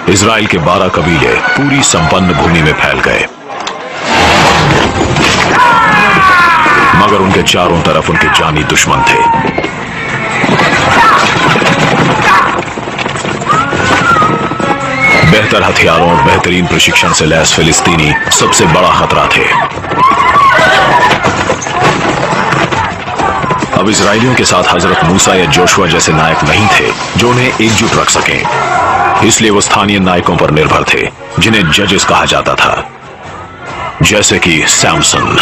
Israel के 12 कबीले पूरी संपन्न भूमि में फैल गए, मगर उनके चारों तरफ उनके जानी दुश्मन थे। बेहतर हथियारों और बेहतरीन प्रशिक्षण से लैस फिलिस्तीनी सबसे बड़ा खतरा थे। अब इजराइलियों के साथ हजरत मूसा या जोशुआ जैसे नायक नहीं थे जो उन्हें एकजुट रख सकें, इसलिए वो स्थानीय नायकों पर निर्भर थे जिन्हें जजेस कहा जाता था, जैसे कि सैमसन।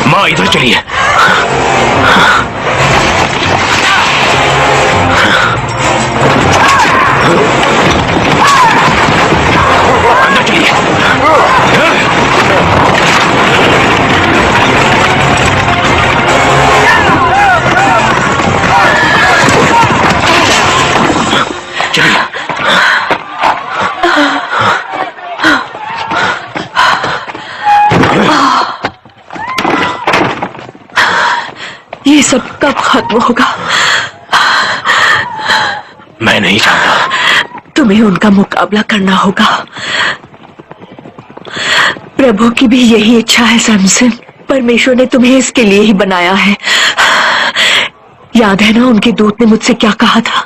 मां इधर चलिए। अंदर चलिए। चलिए। ये सब कब खत्म होगा? मैं नहीं जानता। तुम्हें उनका मुकाबला करना होगा। प्रभु की भी यही इच्छा है सैमसन। परमेश्वर ने तुम्हें इसके लिए ही बनाया है। याद है ना उनके दूत ने मुझसे क्या कहा था?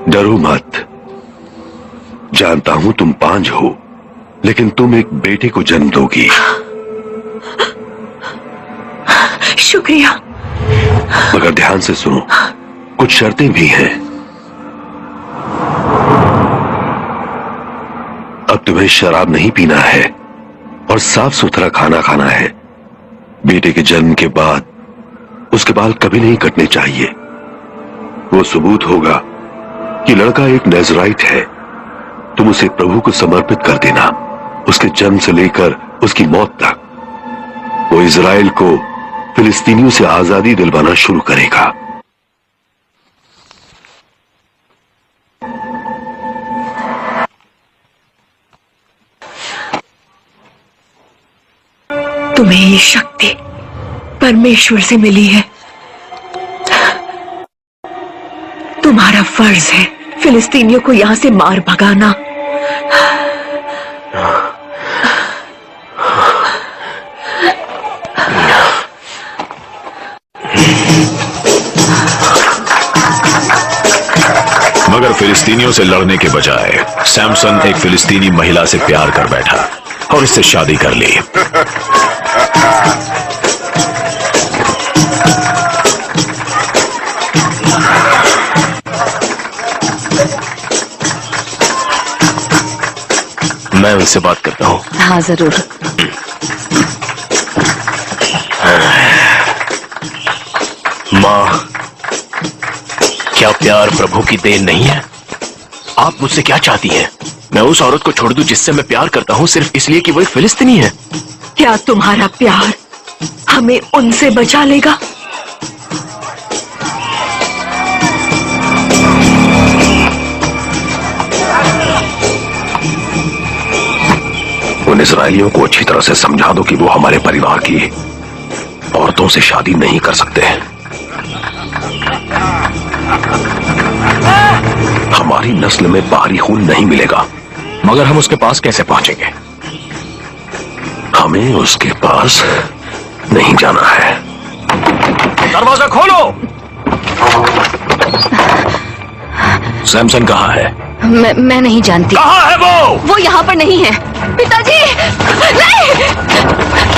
डरो मत। जानता हूं तुम पांच हो, लेकिन तुम एक बेटे को जन्म दोगी। शुक्रिया। मगर ध्यान से सुनो, कुछ शर्तें भी हैं। अब तुम्हें शराब नहीं पीना है और साफ सुथरा खाना खाना है। बेटे के जन्म के बाद उसके बाल कभी नहीं कटने चाहिए। वो सबूत होगा कि लड़का एक नज़राइट है। तुम उसे प्रभु को समर्पित कर देना, उसके जन्म से लेकर उसकी मौत तक। वो इजराइल को फिलिस्तीनियों से आजादी दिलवाना शुरू करेगा। तुम्हें ये शक्ति परमेश्वर से मिली है। तुम्हारा फर्ज है फिलिस्तीनियों को यहां से मार भगाना। मगर फिलिस्तीनियों से लड़ने के बजाय सैमसन एक फिलिस्तीनी महिला से प्यार कर बैठा और इससे शादी कर ली। मैं उनसे बात करता हूँ। हाँ जरूर। माँ, क्या प्यार प्रभु की देन नहीं है? आप मुझसे क्या चाहती हैं? मैं उस औरत को छोड़ दूं जिससे मैं प्यार करता हूँ सिर्फ इसलिए कि वो एक फिलिस्तीनी है? क्या तुम्हारा प्यार हमें उनसे बचा लेगा? उन इजराइलियों को अच्छी तरह से समझा दो कि वो हमारे परिवार की औरतों से शादी नहीं कर सकते। हमारी नस्ल में बाहरी खून नहीं मिलेगा। मगर हम उसके पास कैसे पहुंचेंगे? हमें उसके पास नहीं जाना है। दरवाजा खोलो। सैमसन कहाँ है? मैं नहीं जानती। कहाँ है वो यहाँ पर नहीं है। पिताजी! नहीं!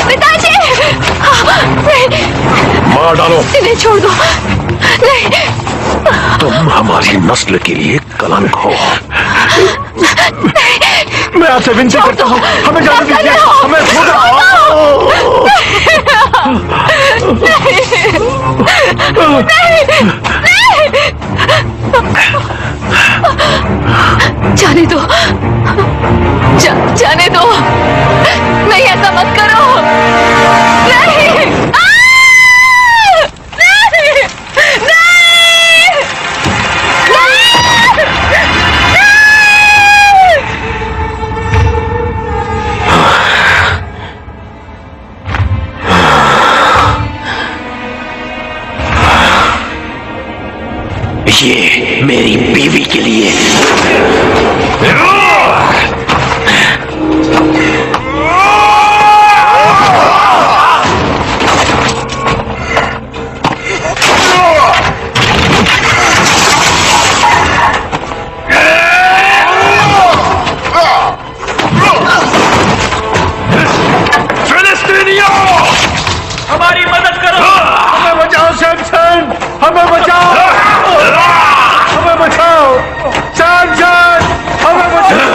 पिताजी! नहीं! मार डालो। इन्हें छोड़ दो। नहीं! तुम हमारी नस्ल के लिए कलंक हो। मैं आपसे विनती करता हूँ, हमें जाने दीजिए, हमें जाने दो। जाने दो। नहीं, ऐसा मत करो। नहीं! नहीं! नहीं! ये मेरी बीवी के लिए। हमारी मदद करो, हमें बचाओ सैमसन, हमें बचाओ, हमें बचाओ सैमसन, हमें बचाओ।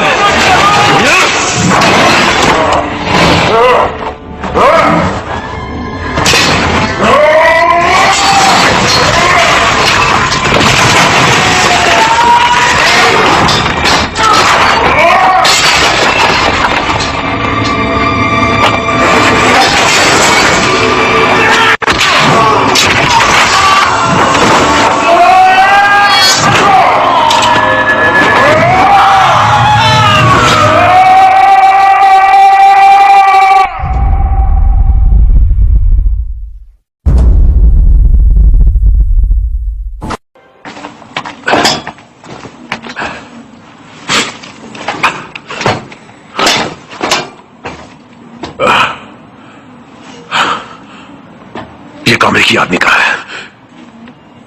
ये कमरे की आदमी कहाँ है?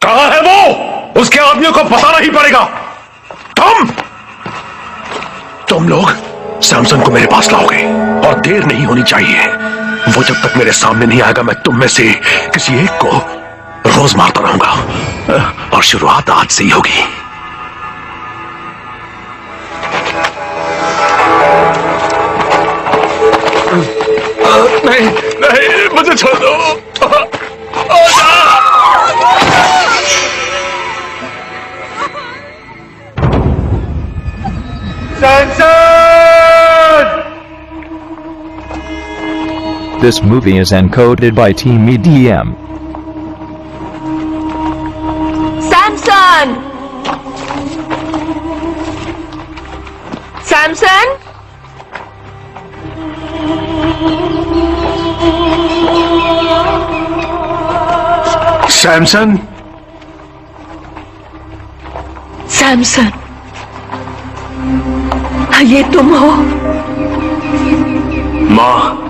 कहाँ है वो? उसके आदमियों को पता नहीं पड़ेगा। तुम लोग सैमसन को मेरे पास लाओगे और देर नहीं होनी चाहिए। वो जब तक मेरे सामने नहीं आएगा मैं तुम में से किसी एक को रोज मारता रहूंगा और शुरुआत आज से ही होगी। नहीं नहीं, मुझे छोड़ दो। This movie is encoded by Team EDM. Samson! Samson? Samson? Samson, ये तुम हो? माँ,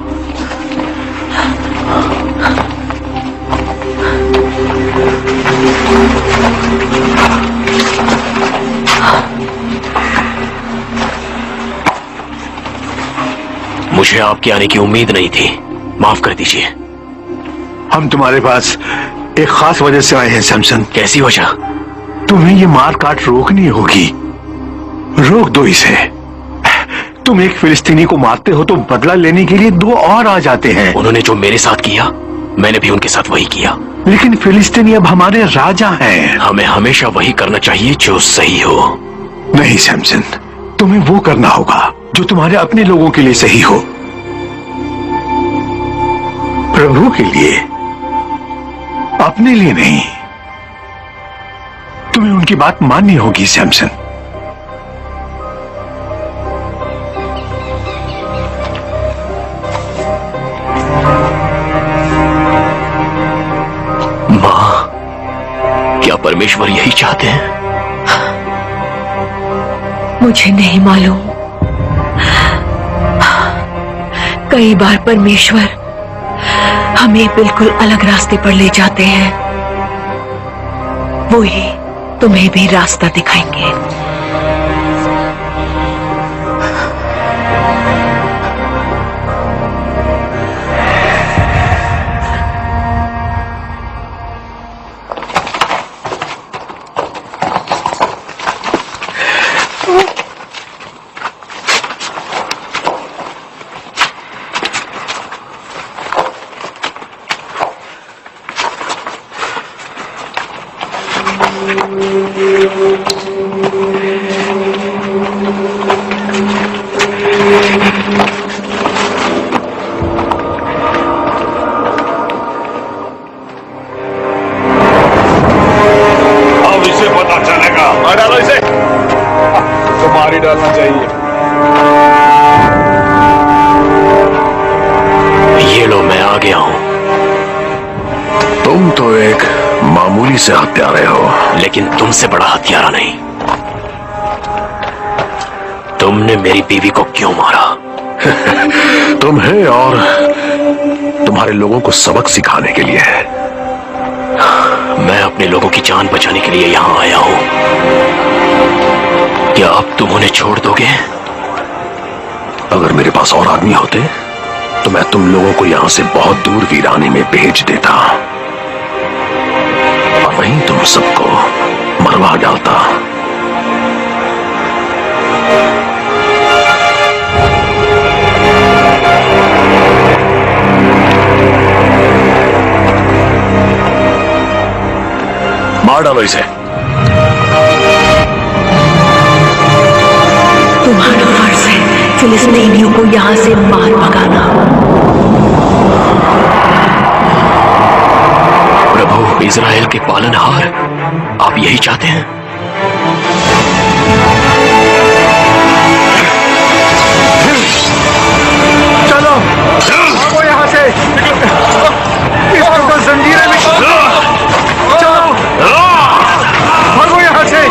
मुझे आपके आने की उम्मीद नहीं थी, माफ कर दीजिए। हम तुम्हारे पास एक खास वजह से आए हैं सैमसन। कैसी वजह? तुम्हें ये मार काट रोकनी होगी। रोक दो इसे। तुम एक फिलिस्तीनी को मारते हो तो बदला लेने के लिए दो और आ जाते हैं। उन्होंने जो मेरे साथ किया मैंने भी उनके साथ वही किया। लेकिन फिलिस्तीनी अब हमारे राजा हैं। हमें हमेशा वही करना चाहिए जो सही हो। नहीं सैमसन, तुम्हें वो करना होगा जो तुम्हारे अपने लोगों के लिए सही हो, प्रभु के लिए, अपने लिए नहीं। तुम्हें उनकी बात माननी होगी सैमसन। माँ, क्या परमेश्वर यही चाहते हैं? मुझे नहीं मालूम। कई बार परमेश्वर हमें बिल्कुल अलग रास्ते पर ले जाते हैं। वो ही तुम्हें भी रास्ता दिखाएंगे। अब इसे पता चलेगा। मार डालो इसे। तो मार ही डालना चाहिए। ये लो, मैं आ गया हूं। तुम तो एक मामूली से हत्यारे हो, लेकिन तुमसे बड़ा हत्यारा नहीं। तुमने मेरी बीवी को क्यों मारा? तुम्हें और तुम्हारे लोगों को सबक सिखाने के लिए है। मैं अपने लोगों की जान बचाने के लिए यहां आया हूं। क्या अब तुम उन्हें छोड़ दोगे? अगर मेरे पास और आदमी होते तो मैं तुम लोगों को यहां से बहुत दूर वीराने में भेज देता और वहीं तुम सबको मरवा डालता। मार डालो इसे। तुम्हारा फर्ज है फिलिस्तीनियों को यहां से मार भगाना। प्रभु इज़राइल के पालनहार, आप यही चाहते हैं? चलो भागो यहाँ से। इसको जंजीरें में चलो भागो यहाँ से।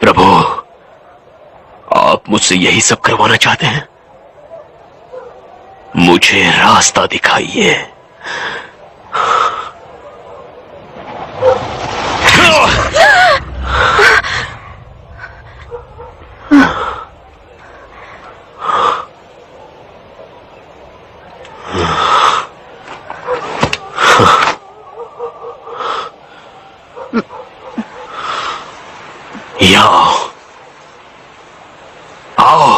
प्रभु, आप मुझसे यही सब करवाना चाहते हैं? मुझे रास्ता दिखाइए। यहाँ आओ।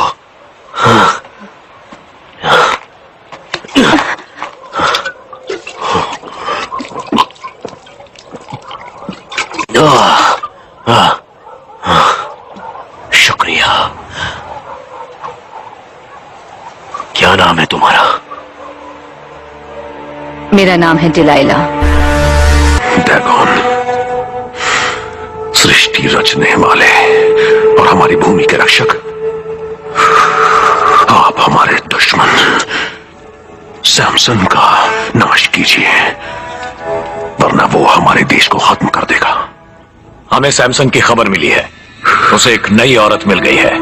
शुक्रिया। क्या नाम है तुम्हारा? मेरा नाम है डिलाइला। डैगोन, सृष्टि रचने वाले और हमारी भूमि के रक्षक, आप हमारे दुश्मन सैमसन का नाश कीजिए, वरना वो हमारे देश को खत्म कर देगा। हमें सैमसन की खबर मिली है, उसे एक नई औरत मिल गई है,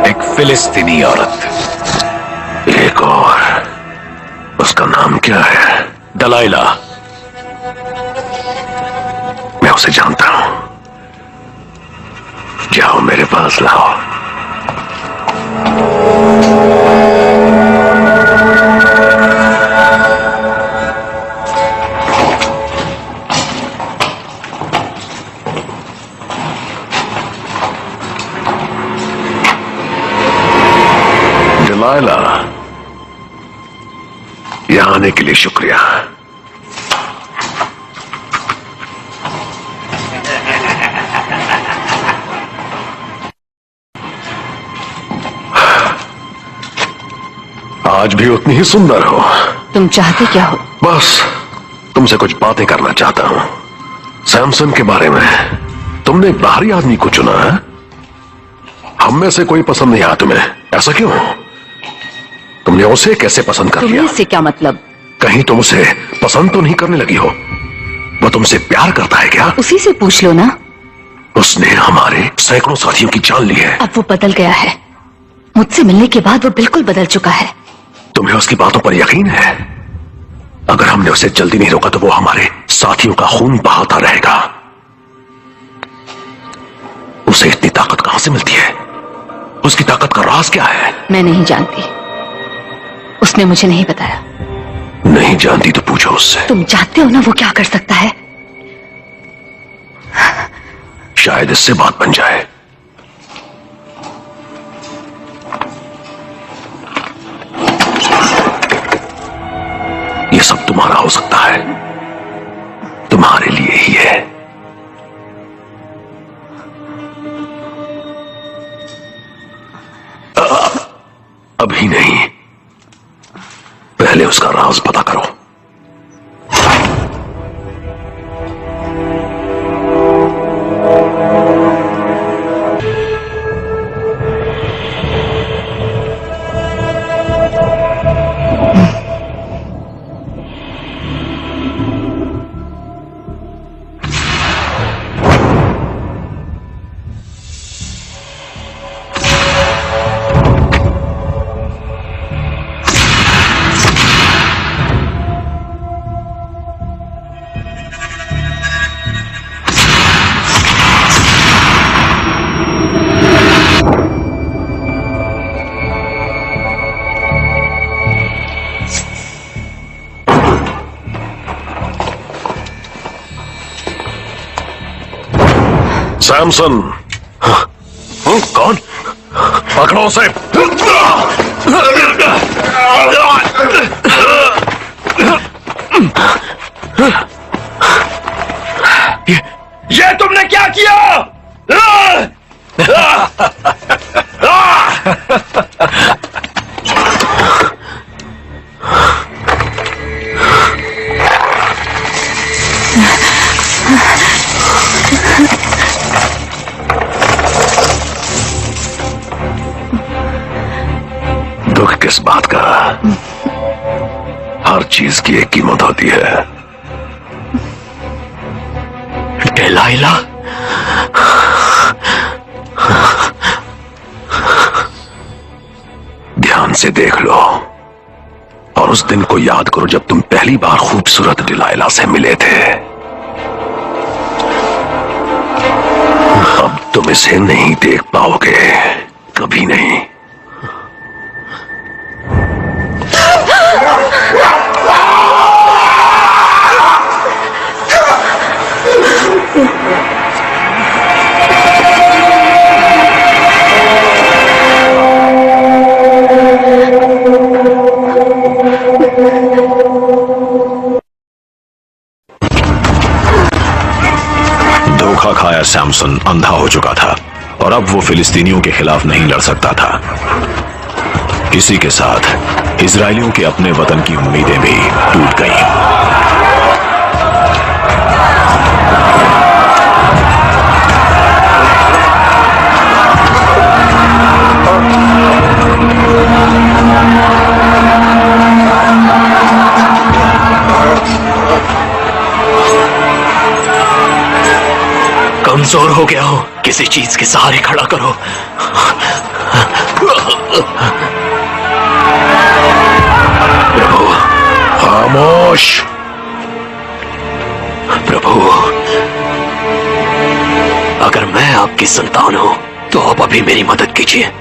एक फिलिस्तीनी औरत। एक और, उसका नाम क्या है? दलाइला। मैं उसे जानता हूं। जाओ मेरे पास लाओ। डिलाइला, यहां आने के लिए शुक्रिया। आज भी उतनी ही सुंदर हो। तुम चाहते क्या हो? बस तुमसे कुछ बातें करना चाहता हूं। सैमसन के बारे में तुमने एक बाहरी आदमी को चुना है। हम में से कोई पसंद नहीं आया तुम्हें, ऐसा क्यों? तुमने उसे कैसे पसंद कर लिया? तुम्हें इससे क्या मतलब? कहीं तुम उसे पसंद तो नहीं करने लगी हो? वो तुमसे प्यार करता है क्या? उसी से पूछ लो ना। उसने हमारे सैकड़ों साथियों की जान ली है। अब वो बदल गया है। मुझसे मिलने के बाद वो बिल्कुल बदल चुका है। तुम्हें उसकी बातों पर यकीन है? अगर हमने उसे जल्दी नहीं रोका तो वो हमारे साथियों का खून बहाता रहेगा। उसे इतनी ताकत कहां से मिलती है? उसकी ताकत का राज क्या है? मैं नहीं जानती, उसने मुझे नहीं बताया। नहीं जानती तो पूछो उससे। तुम जानते हो ना वो क्या कर सकता है। शायद इससे बात बन जाए। ये सब तुम्हारा हो सकता है, तुम्हारे लिए ही है। अभी नहीं, पहले उसका राज पता करो। सैमसन। कौन? पकड़ो उसे। ये तुमने क्या किया? दुख किस बात का? हर चीज की एक कीमत होती है। डेलाइला, ध्यान से देख लो और उस दिन को याद करो जब तुम पहली बार खूबसूरत डिलाइला से मिले थे। अब तुम इसे नहीं देख पाओगे, कभी नहीं। धोखा खाया सैमसन अंधा हो चुका था और अब वो फिलिस्तीनियों के खिलाफ नहीं लड़ सकता था। इसी के साथ इजरायलियों के अपने वतन की उम्मीदें भी टूट गईं। कमजोर हो गया हो, किसी चीज के सहारे खड़ा करो। प्रभु, खामोश। प्रभु, अगर मैं आपकी संतान हूं तो आप अभी मेरी मदद कीजिए।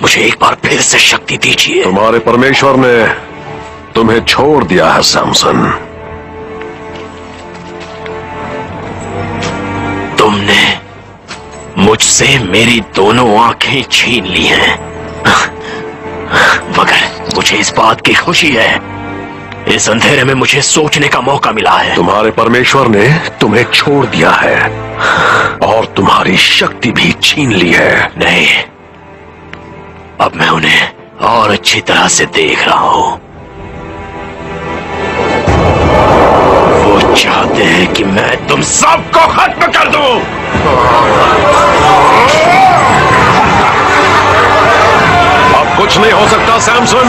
मुझे एक बार फिर से शक्ति दीजिए। तुम्हारे परमेश्वर ने तुम्हें छोड़ दिया है सैमसन। तुमने मुझसे मेरी दोनों आंखें छीन ली हैं, मगर मुझे इस बात की खुशी है, इस अंधेरे में मुझे सोचने का मौका मिला है। तुम्हारे परमेश्वर ने तुम्हें छोड़ दिया है और तुम्हारी शक्ति भी छीन ली है। नहीं, अब मैं उन्हें और अच्छी तरह से देख रहा हूं। वो चाहते हैं कि मैं तुम सबको खत्म कर दूं। अब कुछ नहीं हो सकता सैमसन।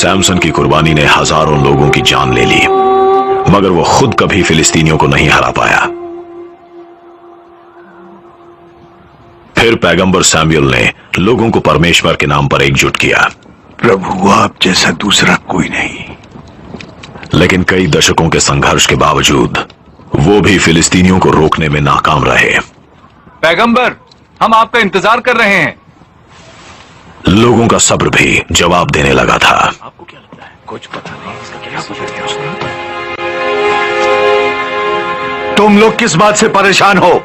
सैमसन की कुर्बानी ने हजारों लोगों की जान ले ली, मगर वो खुद कभी फिलिस्तीनियों को नहीं हरा पाया। फिर पैगंबर सैमुअल ने लोगों को परमेश्वर के नाम पर एकजुट किया। प्रभु आप जैसा दूसरा कोई नहीं। लेकिन कई दशकों के संघर्ष के बावजूद वो भी फिलिस्तीनियों को रोकने में नाकाम रहे। पैगंबर, हम आपका इंतजार कर रहे हैं। लोगों का सब्र भी जवाब देने लगा था। आपको क्या लगता है? कुछ पता नहीं इसका क्या पता है? तुम लोग किस बात से परेशान हो?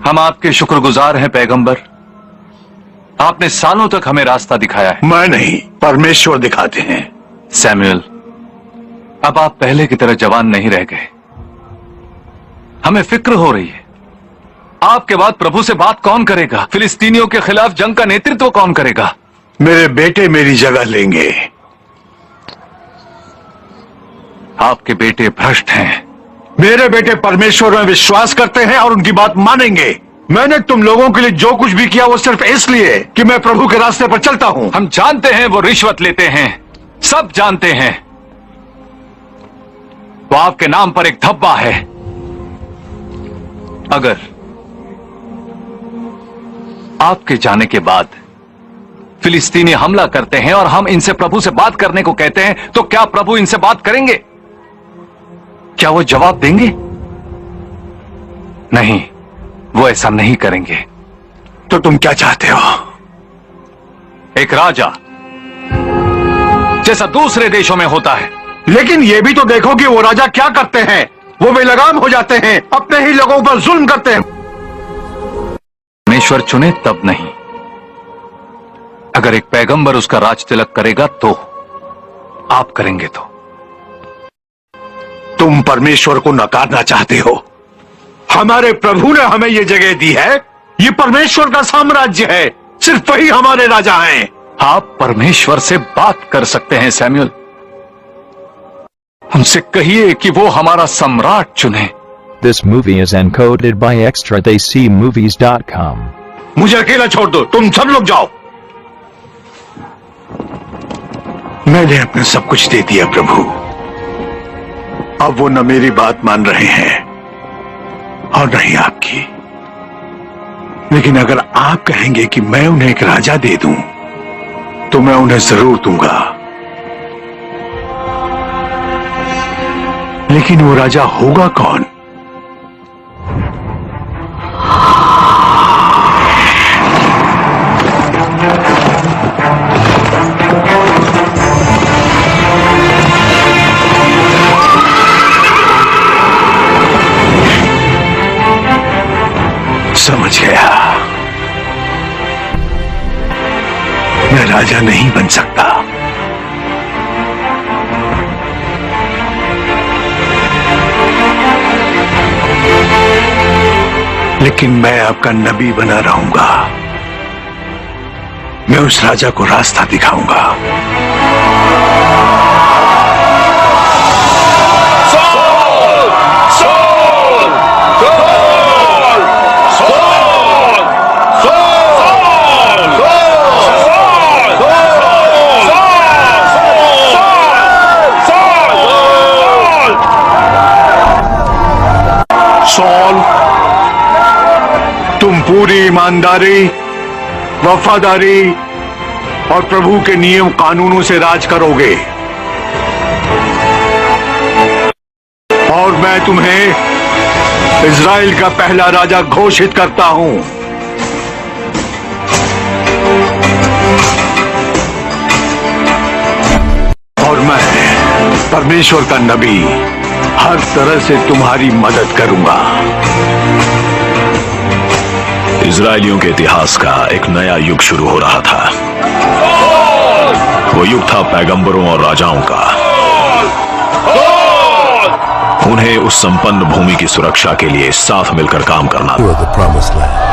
हम आपके शुक्रगुजार हैं पैगंबर। आपने सालों तक हमें रास्ता दिखाया है। मैं नहीं, परमेश्वर दिखाते हैं। सैमुअल, अब आप पहले की तरह जवान नहीं रह गए। हमें फिक्र हो रही है, आपके बाद प्रभु से बात कौन करेगा? फिलिस्तीनियों के खिलाफ जंग का नेतृत्व कौन करेगा? मेरे बेटे मेरी जगह लेंगे। आपके बेटे भ्रष्ट हैं। मेरे बेटे परमेश्वर में विश्वास करते हैं और उनकी बात मानेंगे। मैंने तुम लोगों के लिए जो कुछ भी किया वो सिर्फ इसलिए कि मैं प्रभु के रास्ते पर चलता हूं। हम जानते हैं वो रिश्वत लेते हैं, सब जानते हैं। वो आपके नाम पर एक धब्बा है। अगर आपके जाने के बाद फिलिस्तीनी हमला करते हैं और हम इनसे प्रभु से बात करने को कहते हैं, तो क्या प्रभु इनसे बात करेंगे? क्या वो जवाब देंगे? नहीं, वो ऐसा नहीं करेंगे। तो तुम क्या चाहते हो? एक राजा जैसा दूसरे देशों में होता है। लेकिन ये भी तो देखो कि वो राजा क्या करते हैं। वो बेलगाम हो जाते हैं, अपने ही लोगों पर जुल्म करते हैं। परमेश्वर चुने तब नहीं। अगर एक पैगंबर उसका राज तिलक करेगा तो आप करेंगे तो। तुम परमेश्वर को नकारना चाहते हो। हमारे प्रभु ने हमें ये जगह दी है। ये परमेश्वर का साम्राज्य है। सिर्फ वही हमारे राजा हैं। आप परमेश्वर से बात कर सकते हैं सैमुअल। हमसे कहिए कि वो हमारा सम्राट चुने। This movie is encoded by extradaycmovies.com. मुझे अकेला छोड़ दो, तुम सब लोग जाओ। मैंने अपना सब कुछ दे दिया प्रभु। अब वो न मेरी बात मान रहे हैं और न ही आपकी। लेकिन अगर आप कहेंगे कि मैं उन्हें एक राजा दे दूं, तो मैं उन्हें जरूर दूंगा। लेकिन वो राजा होगा कौन? समझ गया। मैं राजा नहीं बन सकता, लेकिन मैं आपका नबी बना रहूंगा। मैं उस राजा को रास्ता दिखाऊंगा। सॉल, तुम पूरी ईमानदारी, वफादारी और प्रभु के नियम कानूनों से राज करोगे और मैं तुम्हें इज़राइल का पहला राजा घोषित करता हूं। और मैं परमेश्वर का नबी हर तरह से तुम्हारी मदद करूंगा। इजरायलियों के इतिहास का एक नया युग शुरू हो रहा था। वो युग था पैगंबरों और राजाओं का। उन्हें उस संपन्न भूमि की सुरक्षा के लिए साथ मिलकर काम करना था।